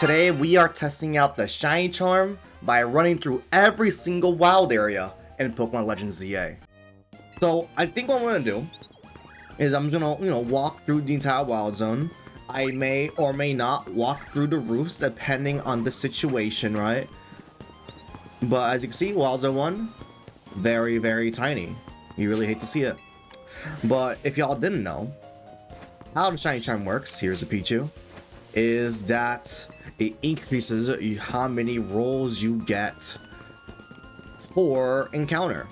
Today we are testing out the Shiny Charm by running through every single wild area in Pokemon Legends ZA. So I think what I'm gonna do is I'm gonna, walk through the entire wild zone. I may or may not walk through the roofs depending on the situation, right? But as you can see, Wild Zone 1, very, very tiny. You really hate to see it. But if y'all didn't know, how the Shiny Charm works, here's the Pichu, is that it increases how many rolls you get for encounter.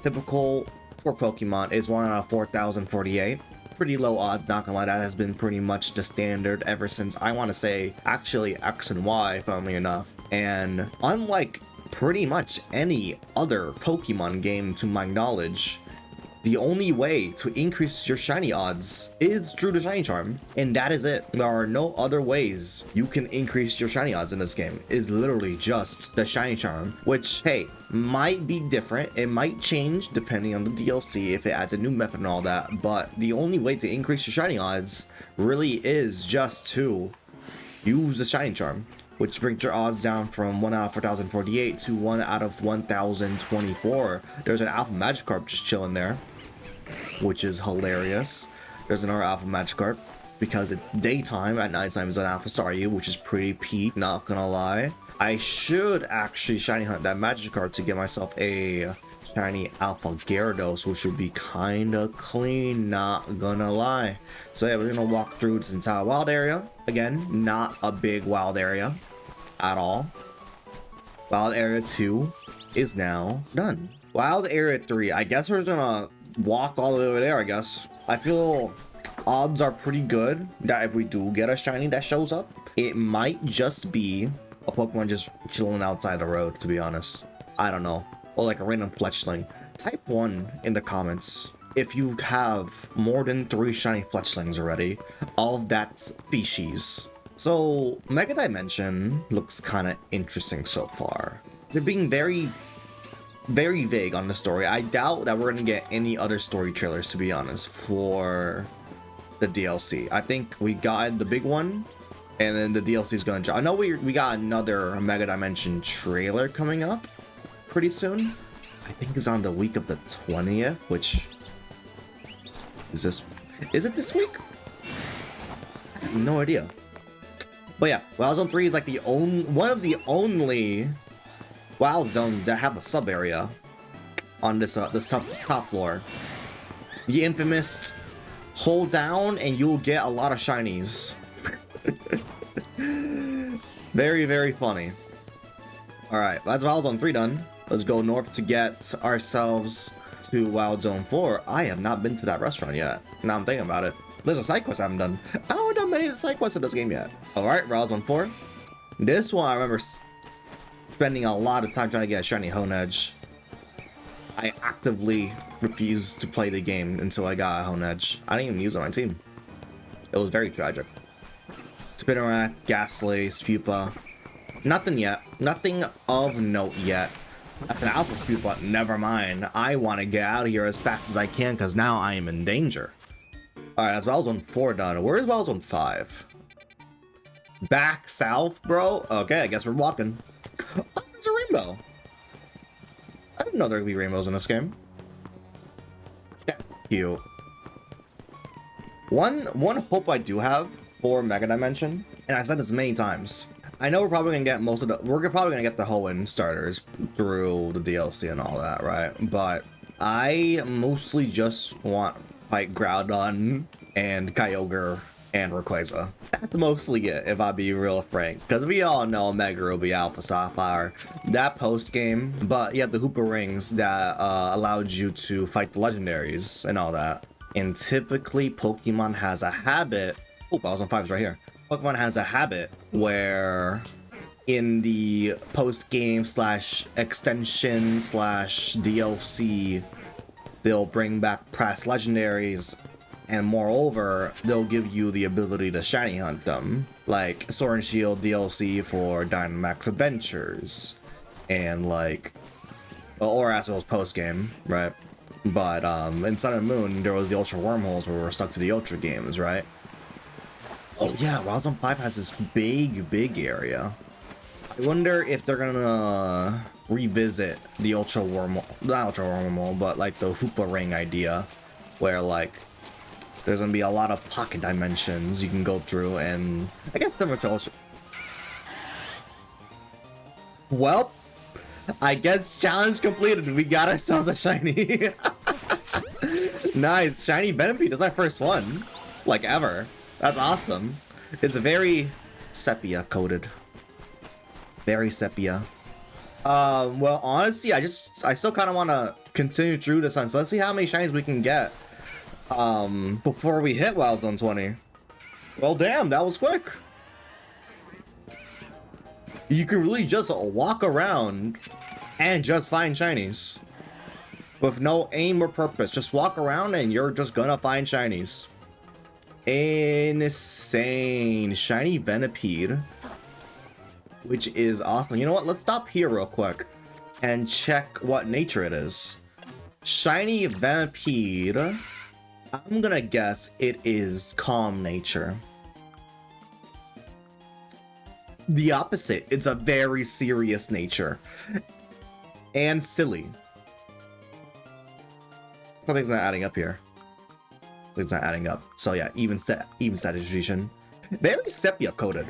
Typical for Pokemon is 1 out of 4,048. Pretty low odds, not gonna lie, that has been pretty much the standard ever since, I want to say, actually X and Y, funnily enough. And unlike pretty much any other Pokemon game to my knowledge, the only way to increase your shiny odds is through the Shiny Charm, and that is it. There are no other ways you can increase your shiny odds in this game. It's literally just the Shiny Charm, which, hey, might be different. It might change depending on the DLC if it adds a new method and all that, but the only way to increase your shiny odds really is just to use the Shiny Charm, which brings your odds down from 1 out of 4,048 to 1 out of 1,024. There's an Alpha Magikarp just chilling there, which is hilarious. There's another Alpha Magikarp because it's daytime. At nighttime is an Alpha Staryu, which is pretty peak, not gonna lie. I should actually shiny hunt that Magikarp to get myself a shiny Alpha Gyarados, which would be kinda clean, not gonna lie. So yeah, we're gonna walk through this entire wild area. Again, not a big wild area at all. Wild area 2 is now done. Wild area 3, I guess we're gonna walk all the way over there, I guess. I feel odds are pretty good that if we do get a shiny that shows up, it might just be a Pokemon just chilling outside the road, to be honest. I don't know. Or like a random Fletchling. Type 1 in the comments if you have more than 3 shiny Fletchlings already of that species. So Mega Dimension looks kind of interesting so far. They're being very vague on the story. I doubt that we're gonna get any other story trailers, to be honest, for the DLC. I think we got the big one, and then the DLC is gonna drop. I know we got another Mega Dimension trailer coming up pretty soon. I think it's on the week of the 20th, which is it this week? I have no idea. But yeah, Wild Zone 3 is like one of the only wild zones that have a sub area on this top floor. The infamous hold down and you'll get a lot of shinies. Very, very funny. All right, that's Wild Zone 3 done. Let's go north to get ourselves to Wild Zone 4. I have not been to that restaurant yet. Now I'm thinking about it. There's a side quest I haven't done. I haven't done many of the side quests in this game yet. All right, Wild Zone 4. This one I remember spending a lot of time trying to get a shiny Honedge. I actively refused to play the game until I got a Honedge. I didn't even use it on my team. It was very tragic. Spinarak, Ghastly, Spupa. Nothing yet. Nothing of note yet. That's an Alpha Spupa. Never mind. I want to get out of here as fast as I can because now I am in danger. Alright, that's Wild Zone 4 done. Where is Wild Zone 5? Back south, bro? Okay, I guess we're walking. Oh, there's a rainbow. I didn't know there would be rainbows in this game. Yeah, cute. One hope I do have for Mega Dimension, and I've said this many times, I know we're probably gonna get we're probably gonna get the Hoenn starters through the DLC and all that, right? But I mostly just want like Groudon and Kyogre and Rayquaza. That's mostly it, if I be real frank, because we all know Mega Ruby, Alpha Sapphire, that post game. But you have the Hoopa rings that allowed you to fight the legendaries and all that. And typically Pokemon has a habit. Oh, Wild Zone 5 is right here. Pokemon has a habit where in the post-game / extension / DLC, they'll bring back past legendaries, and moreover, they'll give you the ability to shiny hunt them, like Sword and Shield DLC for Dynamax Adventures, and like, or as it was post-game, right? But in Sun and Moon, there was the Ultra Wormholes where we were stuck to the Ultra games, right? Oh yeah, Wild Zone 5 has this big area. I wonder if they're gonna revisit the Ultra Wormhole, not Ultra Wormhole, but like the Hoopa Ring idea, where like there's gonna be a lot of pocket dimensions you can go through, and I guess similar to Ultra. Well, I guess challenge completed. We got ourselves a shiny. Nice, shiny Venipede. That's my first one, like ever. That's awesome. It's very sepia coated. Very sepia. Well, honestly, I still kind of want to continue through this one. So let's see how many shinies we can get before we hit Wild Zone 20. Well, damn, that was quick. You can really just walk around and just find shinies with no aim or purpose. Just walk around and you're just gonna find shinies. Insane. Shiny Venipede, which is awesome. You know what? Let's stop here real quick and check what nature it is. Shiny Venipede, I'm gonna guess it is calm nature. The opposite. It's a very serious nature and silly. Something's not adding up here. It's not adding up. So yeah, even set distribution. Very sepia coated.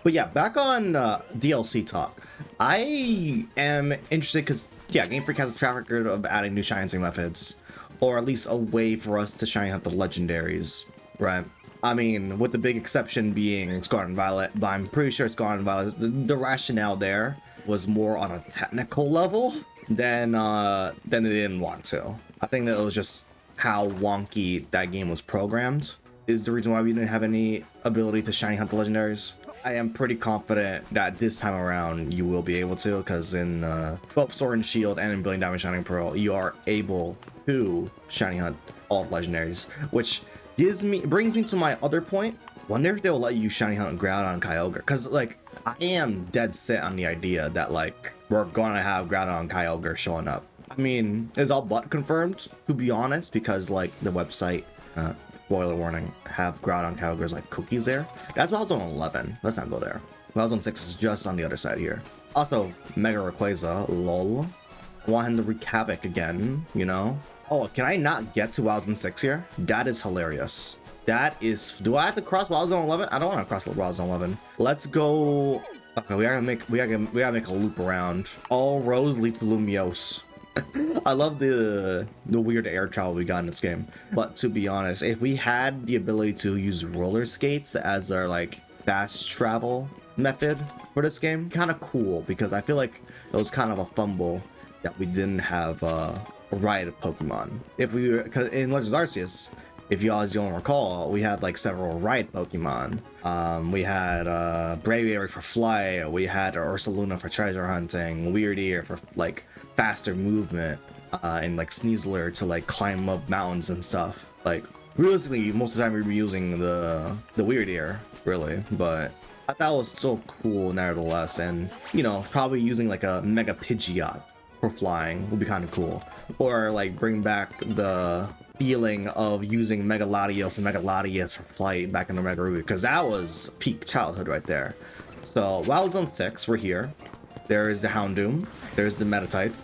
But yeah, back on DLC talk. I am interested because yeah, Game Freak has a track record of adding new shiny methods, or at least a way for us to shine out the legendaries, right? I mean, with the big exception being Scarlet Violet, but I'm pretty sure Scarlet Violet, the rationale there was more on a technical level than they didn't want to. I think that it was just how wonky that game was programmed is the reason why we didn't have any ability to shiny hunt the legendaries. I am pretty confident that this time around you will be able to, because in both Sword and Shield and in Billion Diamond Shining Pearl, you are able to shiny hunt all legendaries, which brings me to my other point. Wonder if they'll let you shiny hunt Groudon and Kyogre, because like I am dead set on the idea that like we're gonna have Groudon and Kyogre showing up. I mean, it's all but confirmed, to be honest, because like the website, spoiler warning, have Groudon Kyogre's like cookies there. That's Wild Zone 11. Let's not go there. Wild Zone 6 is just on the other side here. Also, Mega Rayquaza, lol. I want him to wreak havoc again, you know? Oh, can I not get to Wild Zone 6 here? That is hilarious. That is... Do I have to cross Wild Zone 11? I don't want to cross Wild Zone 11. Let's go... Okay, we gotta make a loop around. All roads lead to Lumiose. I love the weird air travel we got in this game. But to be honest, if we had the ability to use roller skates as our like fast travel method for this game, kind of cool, because I feel like it was kind of a fumble that we didn't have ride Pokemon. If we were, because in Legends Arceus, if you guys don't recall, we had like several ride Pokemon. We had Braviary for flight, we had Ursaluna for treasure hunting, Weird Ear for like faster movement, and like Sneasler to like climb up mountains and stuff. Like realistically, most of the time we were using the Weird Ear, really, but I thought it was so cool nevertheless. And you know, probably using like a Mega Pidgeot for flying would be kind of cool, or like bring back the feeling of using Mega Latios and Mega Latias for flight back in the Mega Ruby, because that was peak childhood right there. So Wild Zone 6, we're here. There is the Houndoom, there's the Metatites.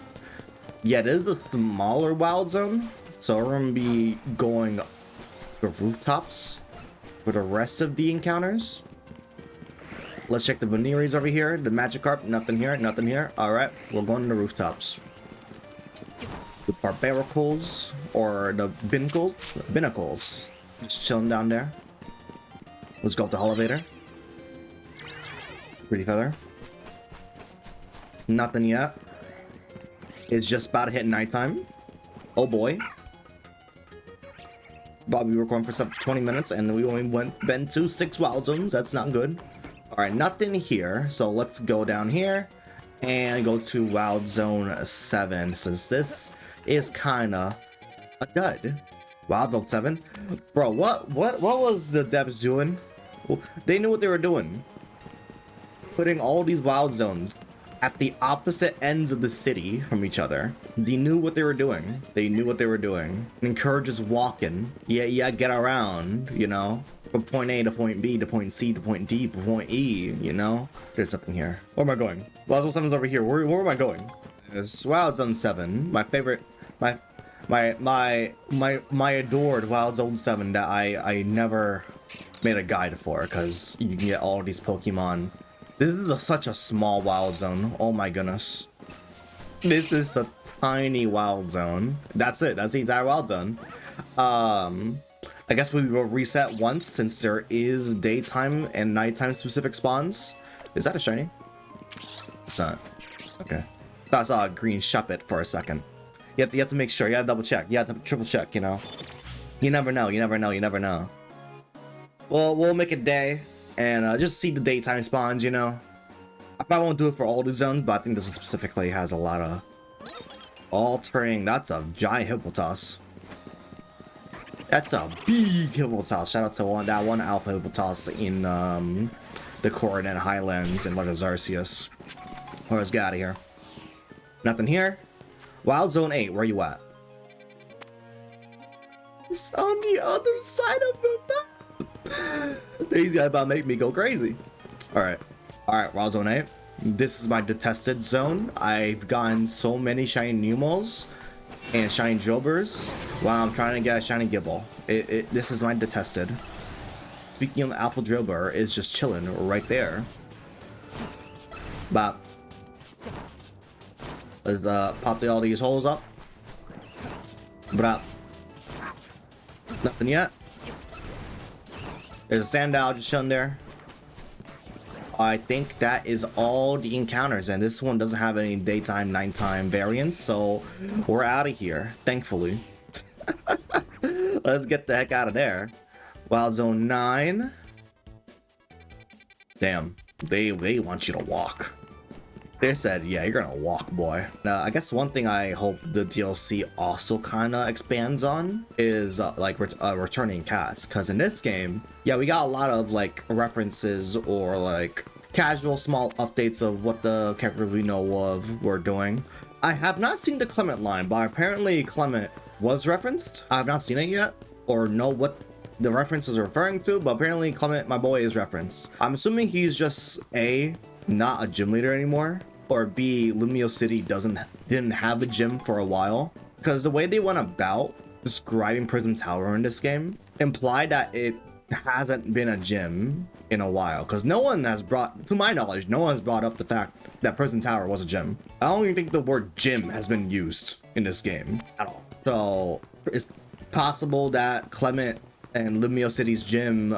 Yeah, it is a smaller Wild Zone, so we're gonna be going to the rooftops for the rest of the encounters. Let's check the Veneries over here, the Magikarp, nothing here, nothing here. All right, we're going to the rooftops. The Barbaricles, or the Binnacles, just chilling down there. Let's go up to Elevator. Pretty feather. Nothing yet. It's just about to hit nighttime. Oh boy. Bobby recording for 20 minutes and we only been to 6 Wild Zones. That's not good. Alright, nothing here. So let's go down here and go to Wild Zone 7, since this is kinda a dud. Wild Zone 7? Bro, what was the devs doing? They knew what they were doing. Putting all these Wild Zones at the opposite ends of the city from each other. They knew what they were doing. They knew what they were doing. Encourages walking. Yeah, get around, you know? from point A to point B to point C to point D to point E, you know? There's nothing here. Where am I going? Wild Zone 7's over here. Where am I going? It's Wild Zone 7. My favorite, my adored Wild Zone 7 that I never made a guide for, because you can get all these Pokemon. This is such a small Wild Zone. Oh my goodness. This is a tiny Wild Zone. That's it. That's the entire Wild Zone. I guess we will reset once, since there is daytime and nighttime specific spawns. Is that a shiny? It's not. Okay. Thought I saw a green Shuppet for a second. You have to make sure. You gotta double check. You have to triple check, you know? You never know. You never know. You never know. Well, we'll make a day and just see the daytime spawns, you know? I probably won't do it for all the zones, but I think this one specifically has a lot of altering. That's a giant Hippopotas. That's a big Hippopotas. Shout out to that one Alpha Hippopotas in the Coronet Highlands in Legend of Arceus. Let's get out of here. Nothing here. Wild Zone 8, where you at? It's on the other side of the map. These guys about to make me go crazy. Alright, Wild Zone 8. This is my detested zone. I've gotten so many shiny Numos and shiny Jobers while I'm trying to get a shiny Gibble. This is my detested. Speaking of Alpha Jober, is just chilling right there. But let's pop all these holes up. But nothing yet. There's a Sandal just chilling there. I think that is all the encounters, and this one doesn't have any daytime, nighttime variants, so we're out of here, thankfully. Let's get the heck out of there. Wild Zone 9. Damn, they want you to walk. They said, yeah, you're gonna walk, boy. Now, I guess one thing I hope the DLC also kind of expands on is like returning cats, because in this game, yeah, we got a lot of like references or like casual small updates of what the characters we know of were doing. I have not seen the Clement line, but apparently Clement was referenced. I have not seen it yet or know what the reference is referring to, but apparently Clement, my boy, is referenced. I'm assuming he's just A, not a gym leader anymore, or B, Lumio City didn't have a gym for a while, because the way they went about describing Prism Tower in this game implied that it hasn't been a gym in a while, because no one has brought, to my knowledge, no one has brought up the fact that Prism Tower was a gym. I don't even think the word gym has been used in this game at all. So it's possible that Clement and Lumio City's gym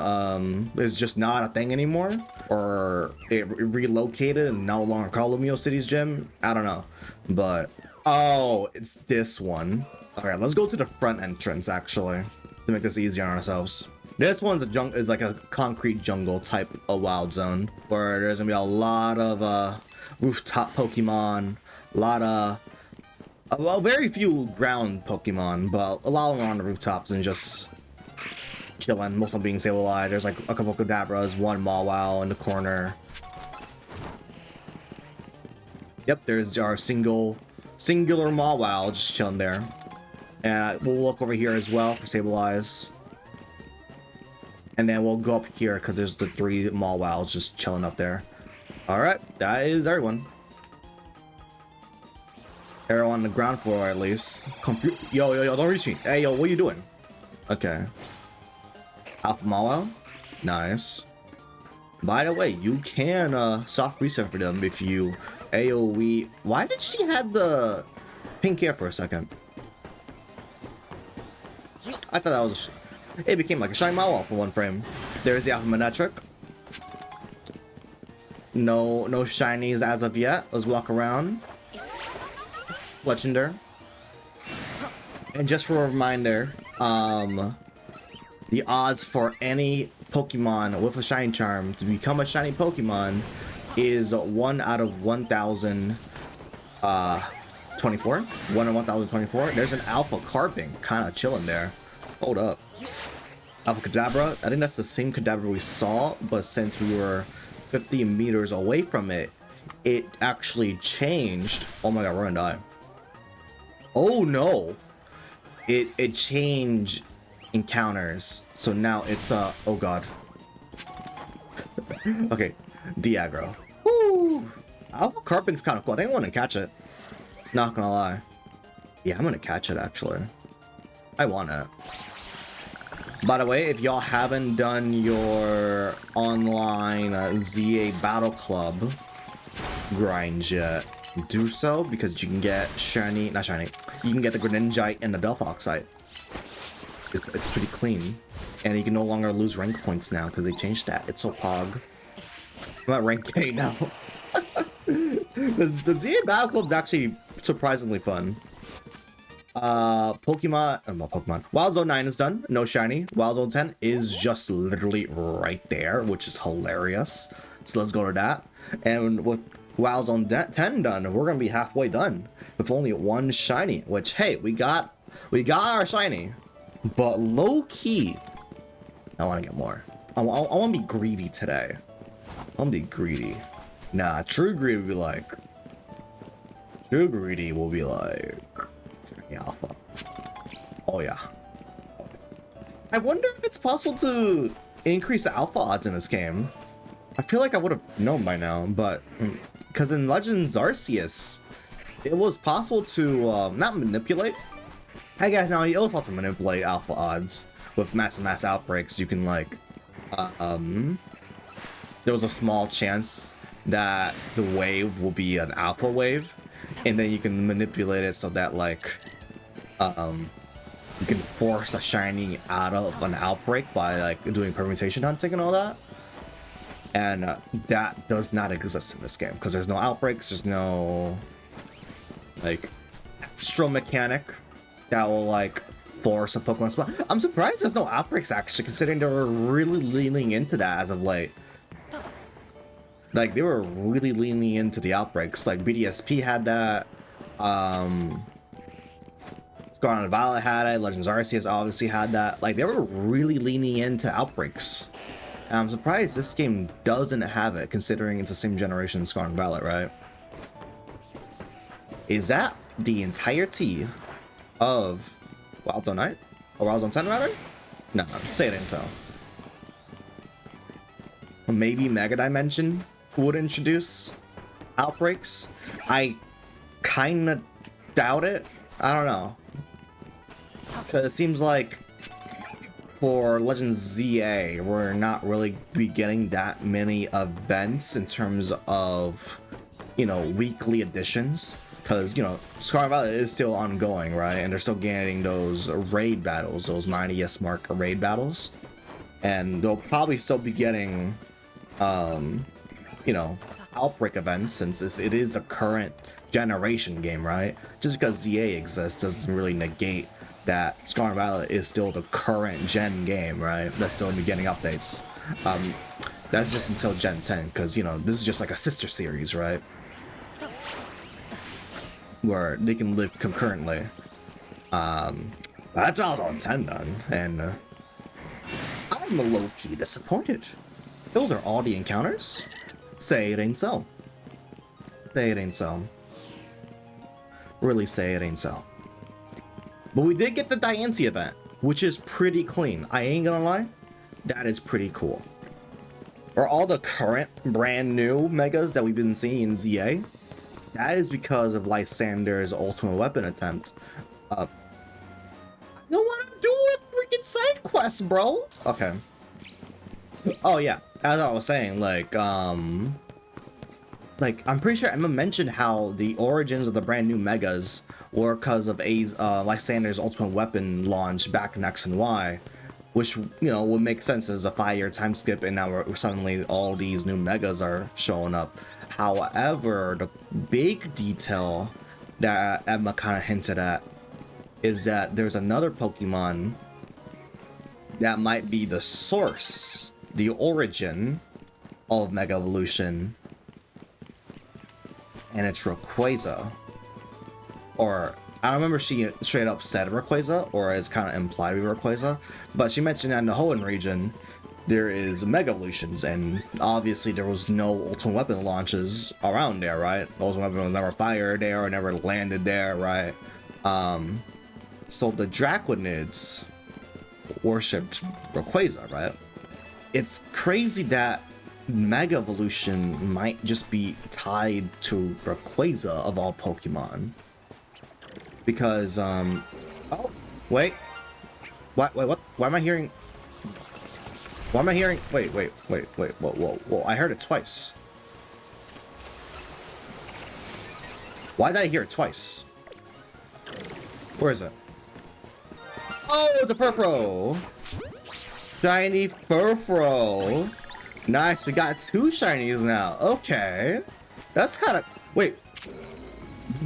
is just not a thing anymore, or it relocated and no longer called Lumio City's gym. I don't know, but oh, it's this one. Okay, let's go to the front entrance actually to make this easier on ourselves. This one's is like a concrete jungle type of wild zone where there's gonna be a lot of rooftop Pokemon, a lot of well, very few ground Pokemon, but a lot of them are on the rooftops and just chilling, most of them being stabilized. There's like a couple Kadabras, one Mawile in the corner. Yep, there's our singular Mawile just chilling there. And we'll look over here as well for stabilize. And then we'll go up here because there's the 3 Mawiles just chilling up there. Alright, that is everyone. Everyone on the ground floor at least. Yo, don't reach me. Hey, yo, what are you doing? Okay. Alpha Mawile, nice. By the way, you can soft reset for them if you AoE. Why did she have the pink hair for a second? I thought that was. It became like a Shiny Mawile for one frame. There's the Alpha Manectric. No shinies as of yet. Let's walk around. Fletchinder. And just for a reminder, the odds for any Pokemon with a Shiny Charm to become a Shiny Pokemon is 1 out of 1,024. 1 in 1,024. There's an Alpha Carping kind of chilling there. Hold up. Alpha Kadabra. I think that's the same Kadabra we saw, but since we were 50 meters away from it, it actually changed. Oh my god, we're gonna die. Oh no. It changed encounters. So now it's oh god. Okay, Diagro. Woo! Alpha Carping's kind of cool. I think I want to catch it. Not gonna lie. Yeah, I'm gonna catch it actually. I want it. By the way, if y'all haven't done your online ZA Battle Club grind yet, do so because you can get shiny, not shiny, you can get the Greninjite and the Delphoxite. It's pretty clean. And you can no longer lose rank points now because they changed that. It's so pog. I'm at rank 8 now. the ZA Battle Club is actually surprisingly fun. Pokemon. Wild Zone 9 is done. No shiny. Wild Zone 10 is just literally right there, which is hilarious. So let's go to that. And with Wild Zone 10 done, we're gonna be halfway done with only one shiny. Which, hey, we got our shiny, but low key, I want to get more. I want to be greedy today. I want to be greedy. Nah, true greedy will be like. Alpha. Oh yeah. I wonder if it's possible to increase the alpha odds in this game. I feel like I would have known by now, but because in Legends Arceus, it was possible to not manipulate. I guess now it was possible to manipulate alpha odds with mass outbreaks. You can like, there was a small chance that the wave will be an alpha wave, and then you can manipulate it so that like. You can force a shiny out of an outbreak by like doing permutation hunting and all that, and that does not exist in this game because there's no outbreaks, there's no like extra mechanic that will like force a Pokemon spot. I'm surprised there's no outbreaks actually, considering they were really leaning into that as of late. Like they were really leaning into the outbreaks. Like BDSP had that. Scarlet and Violet had it, Legends Arceus obviously had that. Like, they were really leaning into outbreaks. And I'm surprised this game doesn't have it, considering it's the same generation as Scarlet and Violet, right? Is that the entirety of Wild Zone 9? Or Wild Zone 10, rather? No, say it ain't so. Maybe Mega Dimension would introduce outbreaks? I kinda doubt it. I don't know. Because it seems like for Legends ZA, we're not really be getting that many events in terms of, you know, weekly editions. Because, you know, Scarlet Violet is still ongoing, right? And they're still getting those raid battles, those 90s mark raid battles. And they'll probably still be getting, you know, outbreak events since it is a current generation game, right? Just because ZA exists doesn't really negate that Scarlet Violet is still the current gen game, right? That's still be getting updates. That's just until Gen 10, because, you know, this is just like a sister series, right? Where they can live concurrently. That's all on 10 done, and I'm a low-key disappointed. Those are all the encounters? Say it ain't so. Say it ain't so. Really say it ain't so. But we did get the Diancie event, which is pretty clean. I ain't gonna lie, that is pretty cool. For all the current brand new megas that we've been seeing in ZA, that is because of Lysander's ultimate weapon attempt. I don't want to do a freaking side quest, bro. Okay. Oh yeah, as I was saying, like I'm pretty sure Emma mentioned how the origins of the brand new megas were because of Lysander's ultimate weapon launch back in X and Y, which, you know, would make sense as a 5-year time skip, and now suddenly all these new megas are showing up. However, the big detail that Emma kind of hinted at is that there's another Pokemon that might be the source, the origin of Mega Evolution, and it's Rayquaza. Or, I don't remember if she straight up said Rayquaza, or it's kind of implied to be Rayquaza, but she mentioned that in the Hoenn region, there is Mega Evolutions, and obviously there was no Ultimate Weapon launches around there, right? Ultimate Weapon was never fired there, or never landed there, right? So the Draconids worshipped Rayquaza, right? It's crazy that Mega Evolution might just be tied to Rayquaza of all Pokemon. Because, oh, wait. What, wait, what? Why am I hearing... Why am I hearing... Wait, whoa, I heard it twice. Why did I hear it twice? Where is it? Oh, it's a Furfrou! Shiny Furfrou! Nice, we got 2 shinies now. Okay. That's kind of... Wait.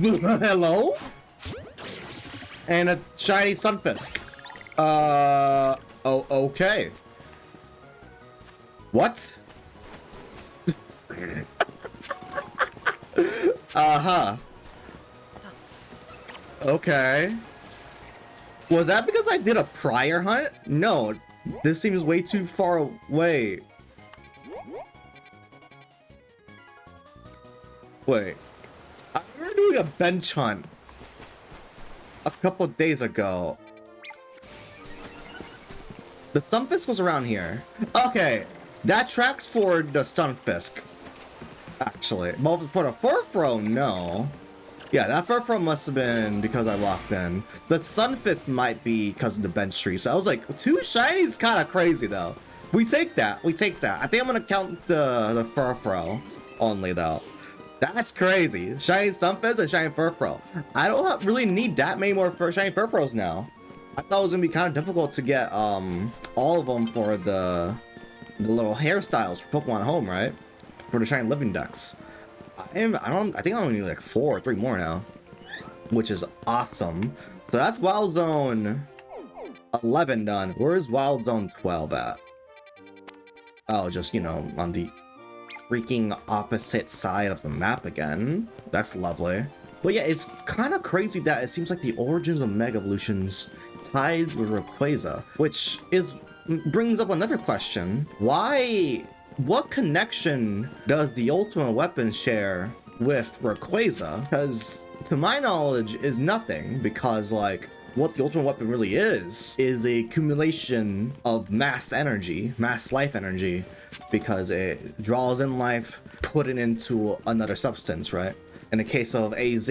Hello? And a shiny Sunfisk. Oh, okay. What? Uh-huh. Okay. Was that because I did a prior hunt? No, this seems way too far away. Wait. I remember doing a bench hunt a couple days ago. The Stunfisk was around here. Okay, that tracks for the Stunfisk. Actually, but for the Furfrou, no. Yeah, that Furfrou must have been because I locked in. The Sunfisk might be because of the bench tree. So I was like, 2 shinies is kind of crazy though. We take that. We take that. I think I'm gonna count the Furfrou only though. That's crazy. Shiny Stunfisk and Shiny Furfrou. I don't really need that many more Shiny Furfrous now. I thought it was gonna be kind of difficult to get all of them for the little hairstyles for Pokemon Home, right? For the Shiny Living Dex. I think I only need like 4 or 3 more now, which is awesome. So that's Wild Zone 11 done. Where's Wild Zone 12 at? Oh, just, you know, on the freaking opposite side of the map again. That's lovely. But yeah, it's kind of crazy that it seems like the origins of Mega Evolutions tied with Rayquaza, which brings up another question. What connection does the Ultimate Weapon share with Rayquaza? Because to my knowledge is nothing, because like what the Ultimate Weapon really is a accumulation of mass energy, mass life energy, because it draws in life, put it into another substance, right? In the case of AZ,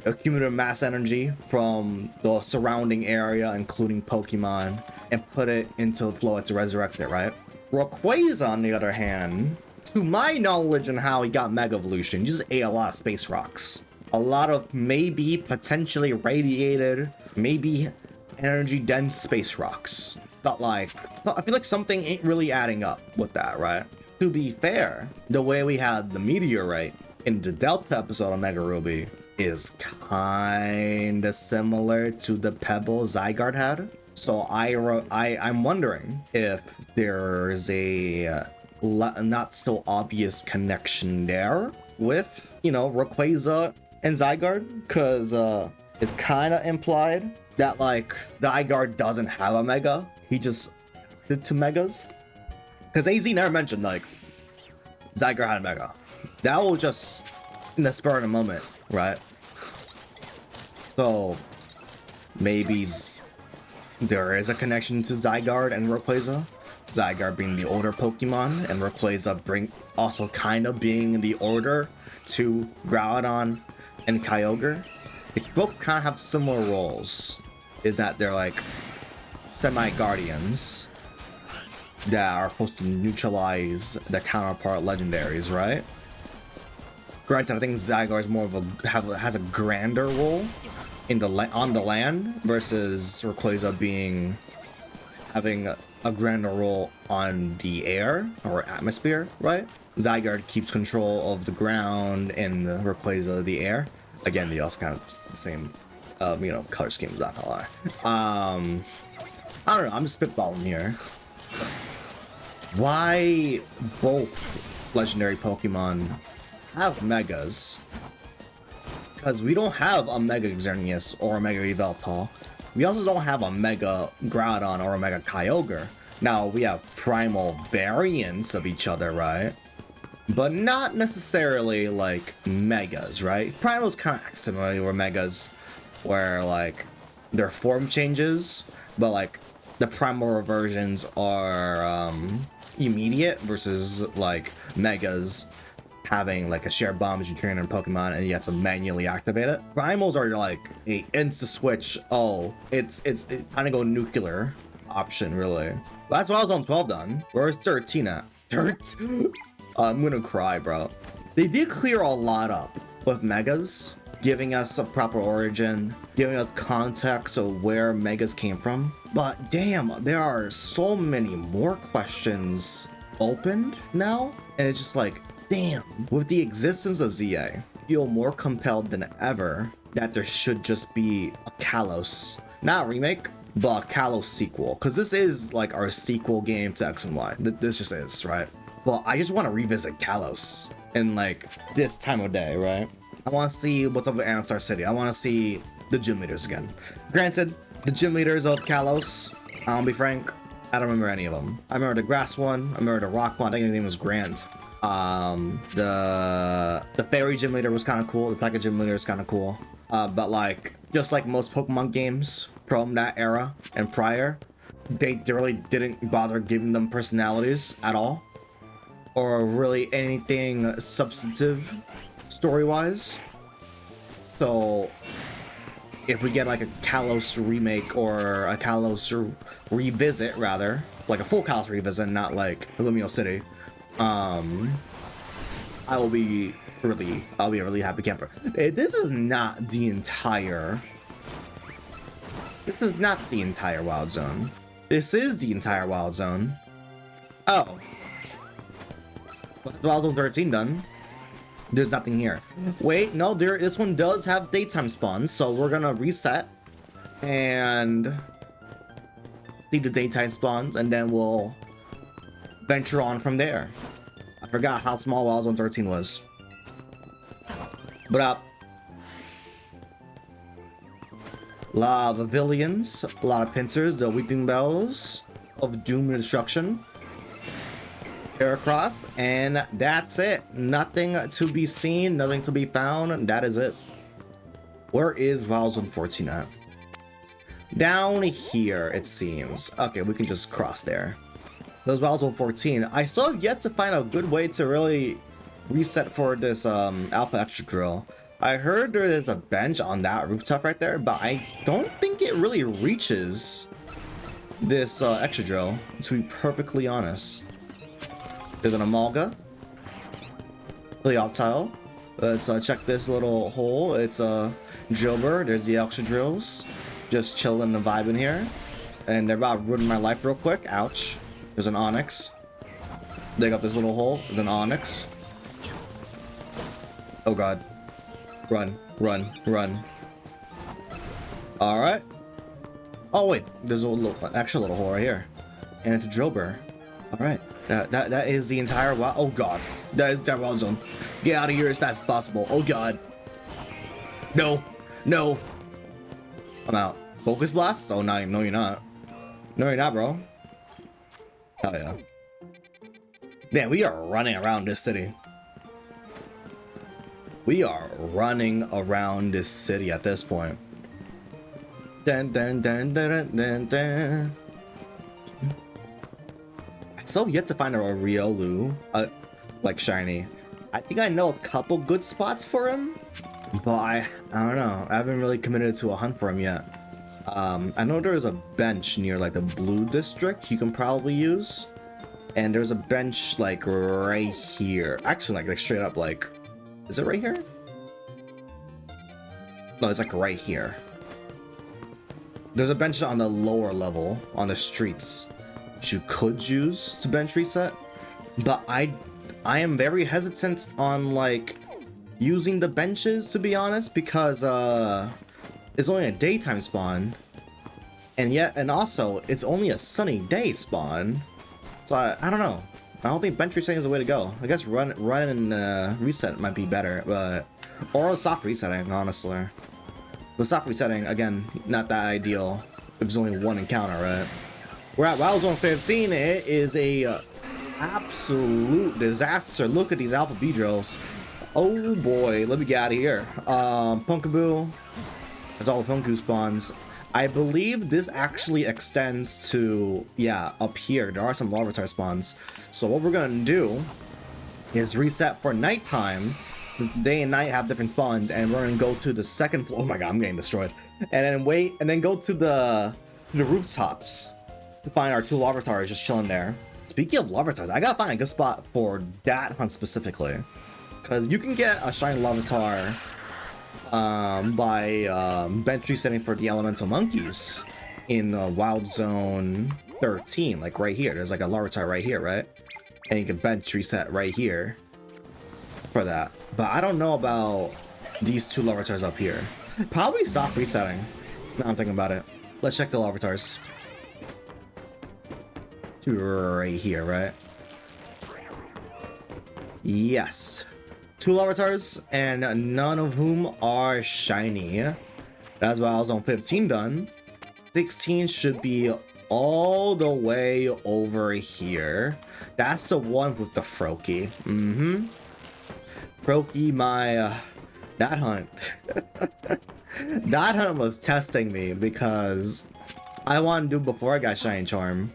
accumulated mass energy from the surrounding area, including Pokemon, and put it into the flow to resurrect it, right? Rayquaza, on the other hand, to my knowledge and how he got Mega Evolution, he just ate a lot of space rocks. A lot of maybe potentially radiated, maybe energy dense space rocks. But like, I feel like something ain't really adding up with that, right? To be fair, the way we had the meteorite in the Delta episode of Mega Ruby is kinda similar to the pebble Zygarde had. So I'm wondering if there's a not so obvious connection there with, you know, Rayquaza and Zygarde, because it's kind of implied that like Zygarde doesn't have a Mega, he just did 2 Megas. Because AZ never mentioned like Zygarde had a Mega. That was just in the spur of the moment, right? So maybe there is a connection to Zygarde and Rayquaza. Zygarde being the older Pokemon, and Rayquaza also kind of being the order to Groudon and Kyogre. They both kind of have similar roles. Is that they're like semi-guardians that are supposed to neutralize the counterpart legendaries, right? Granted, I think Zygarde is more of has a grander role in on the land versus Rayquaza having a grander role on the air or atmosphere, right? Zygarde keeps control of the ground and the Rayquaza the air. Again, they also kind of the same, you know, color schemes. Not gonna lie. I don't know. I'm just spitballing here. Why both legendary Pokemon have Megas? Because we don't have a Mega Xerneas or a Mega Yveltal. We also don't have a Mega Groudon or a Mega Kyogre. Now, we have primal variants of each other, right? But not necessarily, like, Megas, right? Primal's kind of similar with Megas, where, like, their form changes, but, like, the primal versions are immediate versus like megas having like a shared bomb as you train in Pokemon and you have to manually activate it. Primals are like a insta switch. Oh, it kind of go nuclear option really. But that's why I was on 12 done. Where's 13 at? 13? I'm gonna cry, bro. They did clear a lot up with megas, giving us a proper origin, giving us context of where megas came from. But damn, there are so many more questions opened now, and it's just like, damn. With the existence of ZA, I feel more compelled than ever that there should just be a Kalos, not a remake, but a Kalos sequel, because this is like our sequel game to X and Y. This just is, right? But I just want to revisit Kalos in like this time of day, right? I want to see what's up with Anastar City. I want to see the gym leaders again. Granted, the gym leaders of Kalos, I'll be frank, I don't remember any of them. I remember the grass one, I remember the rock one, I think his name was Grant. The fairy gym leader was kind of cool, the Pika gym leader is kind of cool. But like, just like most Pokemon games from that era and prior, they really didn't bother giving them personalities at all. Or really anything substantive story-wise. So if we get like a Kalos remake or a Kalos revisit rather, like a full Kalos revisit, not like Illumio City, I'll be a really happy camper. This is not the entire Wild Zone. This is the entire Wild Zone. Oh. Wild Zone 13 done. There's nothing here. Wait, no, this one does have daytime spawns, so we're gonna reset and see the daytime spawns, and then we'll venture on from there. I forgot how small Wild Zone 13 was. But a lot of pavilions, a lot of pincers, the weeping bells of doom and destruction. Across, and that's it. Nothing to be seen, nothing to be found. That is it. Where is Wild Zone 14 at? Down here, it seems. Okay, we can just cross there. There's Wild Zone 14. I still have yet to find a good way to really reset for this Alpha Extra Drill. I heard there is a bench on that rooftop right there, but I don't think it really reaches this Extra Drill, to be perfectly honest. There's an Amalga, Paleoptile. Let's check this little hole. It's a Jobber. There's the extra drills, just chilling and vibing here. And they're about to ruin my life real quick. Ouch. There's an Onyx. Dig up this little hole. There's an Onyx. Oh god. Run, run, run. All right. Oh wait, there's an extra little hole right here, and it's a Jobber. All right. That is the entire wild. Oh god, that is the entire Wild Zone. Get out of here as fast as possible. Oh god. No, no. I'm out. Focus blast? Oh no, no, you're not. No, you're not, bro. Hell yeah. Man, we are running around this city. We are running around this city at this point. Dun dun dun dun dun dun. So yet to find a Riolu, like shiny. I think I know a couple good spots for him, but I don't know. I haven't really committed to a hunt for him yet. I know there's a bench near like the blue district you can probably use, and there's a bench like right here. Actually, like straight up, like, is it right here? No, it's like right here. There's a bench on the lower level on the streets you could use to bench reset, but I am very hesitant on like using the benches, to be honest, because it's only a daytime spawn, and also it's only a sunny day spawn, so I don't know. I don't think bench resetting is the way to go. I guess run and reset might be better, but or soft resetting, honestly. But soft resetting, again, not that ideal if there's only one encounter, right? We're at Wild Zone 15. It is a absolute disaster. Look at these Alpha B drills. Oh boy, let me get out of here. Punkaboo. That's all the Punku spawns. I believe this actually extends to, yeah, up here. There are some Larvitar spawns. So what we're gonna do is reset for nighttime. Day and night have different spawns, and we're gonna go to the second floor. Oh my god, I'm getting destroyed. And then wait, and then go to the rooftops to find our 2 Larvitars just chilling there. Speaking of Larvitars, I gotta find a good spot for that hunt specifically, because you can get a shiny Larvitar by bench resetting for the elemental monkeys in Wild Zone 13, like right here. There's like a Larvitar right here, right? And you can bench reset right here for that. But I don't know about these 2 Larvitars up here. Probably soft resetting. Now I'm thinking about it. Let's check the Larvitars. Right here, right? Yes. 2 Larvitars, and none of whom are shiny. That's why I was on 15 done. 16 should be all the way over here. That's the one with the Froakie. Froakie, my that hunt. That hunt was testing me because I wanted to do before I got Shiny Charm.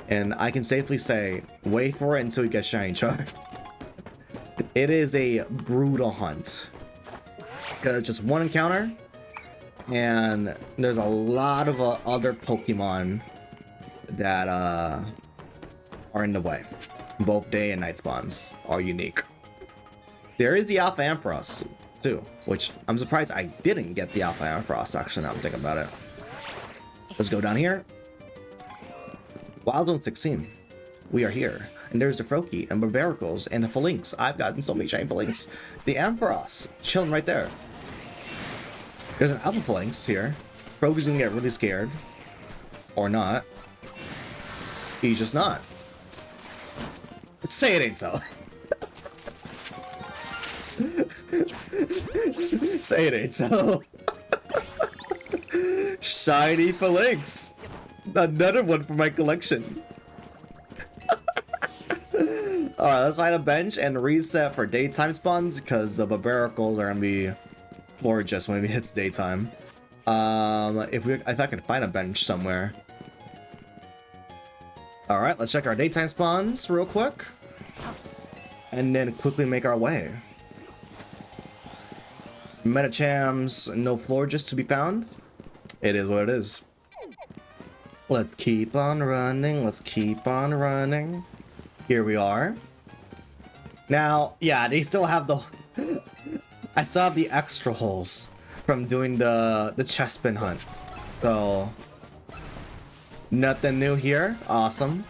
And I can safely say, wait for it until you get Shiny Charm. It is a brutal hunt. Got just one encounter, and there's a lot of other Pokemon that are in the way. Both day and night spawns are unique. There is the Alpha Ampharos too, which I'm surprised I didn't get the Alpha Ampharos actually, now I'm thinking about it. Let's go down here. Wild Zone 16. We are here. And there's the Froakie and Barbaricles and the Phalanx. I've gotten so many shiny Phalanx. The Ampharos chilling right there. There's an Alpha Phalanx here. Froakie's gonna get really scared. Or not. He's just not. Say it ain't so. Say it ain't so. Shiny Phalanx. Another one for my collection. Alright, let's find a bench and reset for daytime spawns, because the Barbaricles are gonna be gorgeous when it hits daytime. If I can find a bench somewhere. Alright, let's check our daytime spawns real quick. And then quickly make our way. Metachams, no Florges to be found. It is what it is. Let's keep on running, let's keep on running. Here we are. Now, yeah, they still have the... I still have the extra holes from doing the chest spin hunt. So, nothing new here. Awesome.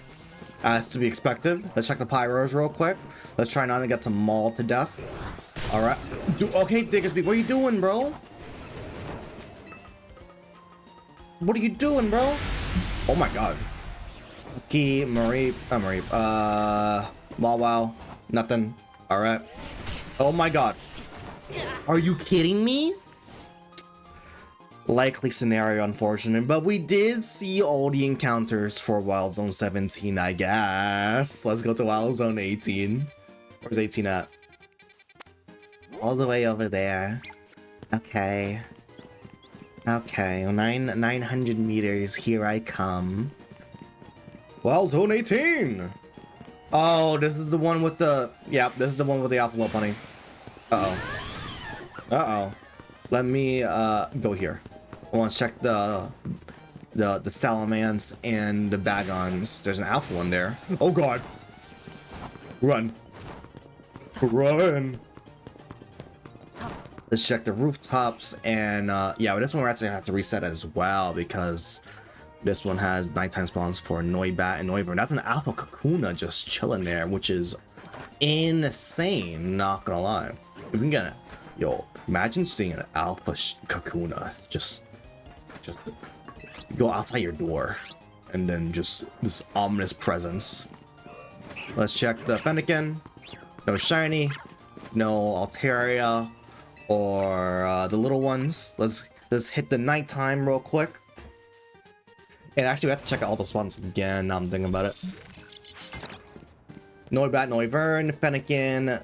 As to be expected. Let's check the Pyros real quick. Let's try not to get some mauled to death. Alright. Okay, Diggersby, what are you doing, bro? What are you doing, bro? Oh my god. Key, Mareep, wow, nothing. Alright. Oh my god. Are you kidding me? Likely scenario, unfortunate, but we did see all the encounters for Wild Zone 17, I guess. Let's go to Wild Zone 18. Where's 18 at? All the way over there. Okay. Okay, 900 meters, here I come. Wild Zone 18! Oh, this is the one with the... Yeah, this is the one with the Alpha Bunny. Uh-oh. Uh-oh. Let me, go here. I want to check the Salamence and the Bagons. There's an Alpha one there. Oh, God. Run. Run. Let's check the rooftops, and yeah, but this one we're actually gonna have to reset as well, because this one has nighttime spawns for Noibat and Noivern. That's an Alpha Kakuna just chilling there, which is insane, not gonna lie. If we can get it. Yo, imagine seeing an Alpha Kakuna just go outside your door, and then just this ominous presence. Let's check the Fennekin. No shiny, no Altaria, or the little ones. Let's hit the nighttime real quick. And actually, we have to check out all those spawns again. Now I'm thinking about it. Noibat, Noivern, Fennekin.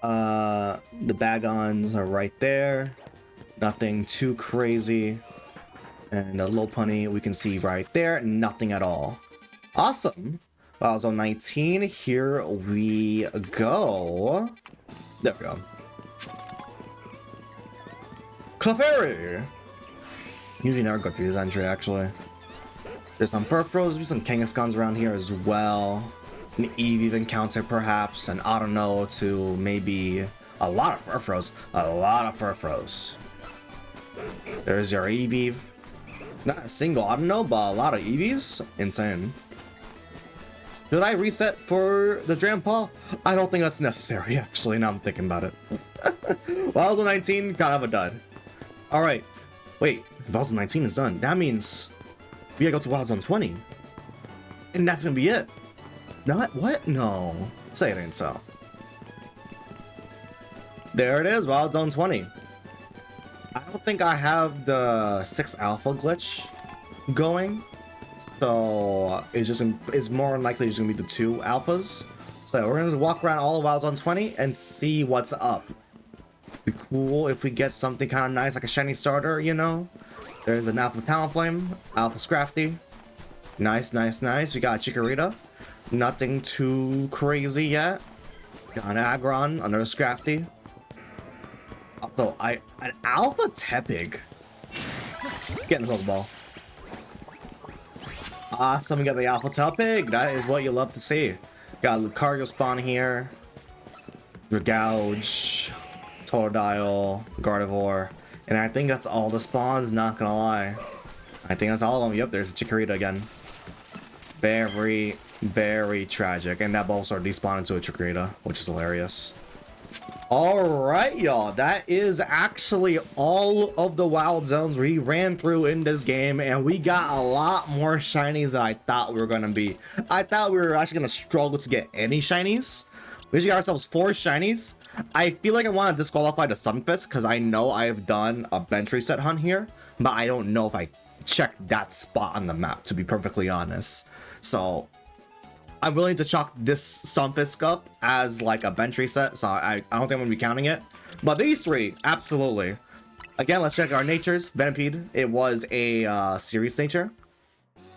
The Bagons are right there. Nothing too crazy. And the Lopunny we can see right there, nothing at all. Awesome. Well, zone 19, here we go. There we go. Clefairy! Usually never go through this entry, actually. There's some Purfros, maybe some Kangaskhan's around here as well. An Eevee encounter, perhaps. And I don't know, to maybe a lot of Purfros. A lot of Purfros. There's your Eevee. Not a single, I don't know, but a lot of Eevees? Insane. Should I reset for the Drampa? I don't think that's necessary, actually, now I'm thinking about it. Wild 19, kind of a dud. Alright. Wait, Wild 19 is done. That means we gotta go to Wild Zone 20. And that's gonna be it. Not what? No. Say it ain't so. There it is, Wild Zone 20. I don't think I have the 6 alpha glitch going. So it's more likely it's gonna be the 2 alphas. So we're gonna walk around all of Wild Zone 20 and see what's up. Be cool if we get something kind of nice, like a shiny starter, you know. There's an Alpha Talonflame, Alpha Scrafty. Nice, nice, nice. We got a Chikorita. Nothing too crazy yet. Got an Aggron, another Scrafty. Also, an Alpha Tepig. Getting the Pokeball. Awesome, we got the Alpha Tepig. That is what you love to see. Got a Lucario spawn here. Regouge. Totodile, Gardevoir, and I think that's all the spawns, not gonna lie. I think that's all of them. Yep, there's Chikorita again. Very, very tragic. And that Bulbasaur despawned into a Chikorita, which is hilarious. Alright, y'all. That is actually all of the wild zones we ran through in this game, and we got a lot more shinies than I thought we were gonna be. I thought we were actually gonna struggle to get any shinies. We just got ourselves 4 shinies. I feel like I want to disqualify the Sunfist because I know I've done a bench reset hunt here, but I don't know if I checked that spot on the map, to be perfectly honest. So I'm willing to chalk this Sunfisk up as like a bench reset, so I don't think I'm going to be counting it. But these 3, absolutely. Again, let's check our natures. Venipede, it was a serious nature.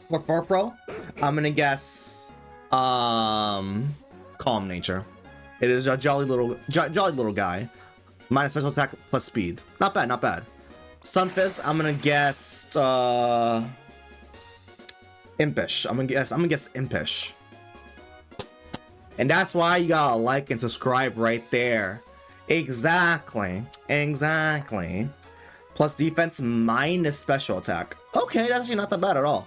For Furfro, I'm going to guess calm nature. It is a jolly little guy. Minus special attack plus speed. Not bad, not bad. Sunfist, I'm gonna guess impish. I'm gonna guess impish. And that's why you gotta like and subscribe right there. Exactly. Exactly. Plus defense minus special attack. Okay, that's actually not that bad at all.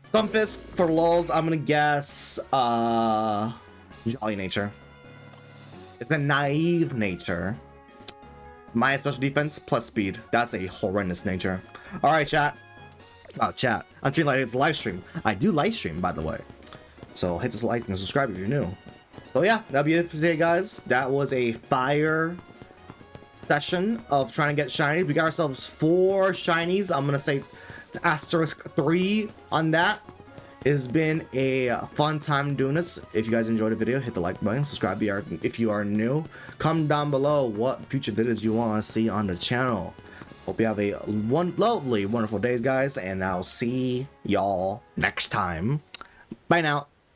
Sunfist for lulz, I'm gonna guess jolly nature. It's a naive nature. My special defense plus speed. That's a horrendous nature. Alright, chat. Oh, chat. I'm treating like it's a live stream. I do live stream, by the way. So hit this like and subscribe if you're new. So yeah, that'll be it for today, guys. That was a fire session of trying to get shinies. We got ourselves 4 shinies. I'm gonna say asterisk 3 on that. It's been a fun time doing this. If you guys enjoyed the video, hit the like button, subscribe if you are new. Comment down below what future videos you want to see on the channel. Hope you have a lovely, wonderful day, guys, and I'll see y'all next time. Bye now.